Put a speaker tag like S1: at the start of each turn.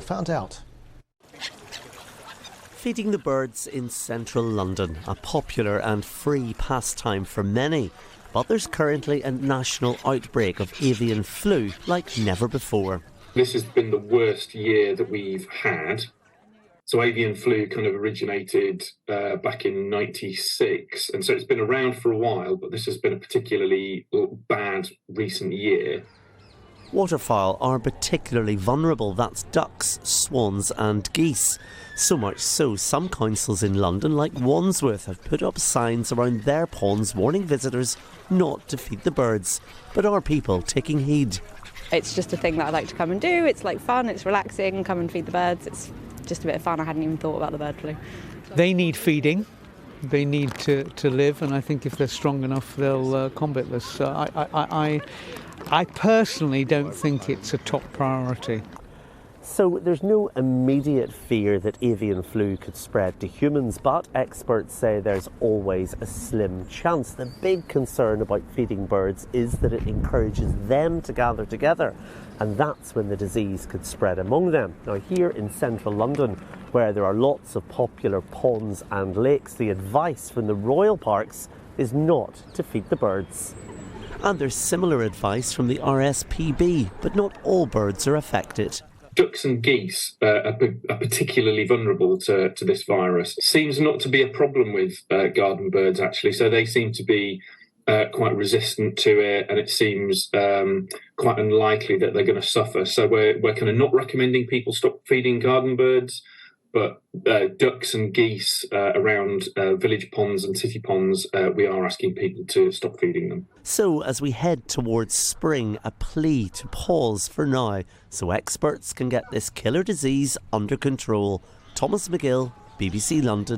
S1: found out.
S2: Feeding the birds in central London, a popular and free pastime for many. But there's currently a national outbreak of avian flu like never before.
S3: This has been the worst year that we've had. So avian flu kind of originated back in '96, and so it's been around for a while, but this has been a particularly bad recent year.
S2: Waterfowl are particularly vulnerable, that's ducks, swans and geese. So much so, some councils in London, like Wandsworth, have put up signs around their ponds warning visitors not to feed the birds. But are people taking heed?
S4: It's just a thing that I like to come and do. It's like fun, it's relaxing, come and feed the birds. It's just a bit of fun. I hadn't even thought about the bird flu.
S5: They need feeding. They need to live, and I think if they're strong enough, they'll combat this. I personally don't think it's a top priority.
S2: So there's no immediate fear that avian flu could spread to humans, but experts say there's always a slim chance. The big concern about feeding birds is that it encourages them to gather together, and that's when the disease could spread among them. Now, here in central London, where there are lots of popular ponds and lakes, the advice from the royal parks is not to feed the birds. And there's similar advice from the RSPB, but not all birds are affected.
S3: Ducks and geese are particularly vulnerable to this virus. Seems not to be a problem with garden birds, actually. So they seem to be quite resistant to it, and it seems quite unlikely that they're going to suffer. So we're kind of not recommending people stop feeding garden birds, but ducks and geese around village ponds and city ponds, we are asking people to stop feeding them.
S2: So as we head towards spring, a plea to pause for now so experts can get this killer disease under control. Thomas Magill, BBC London.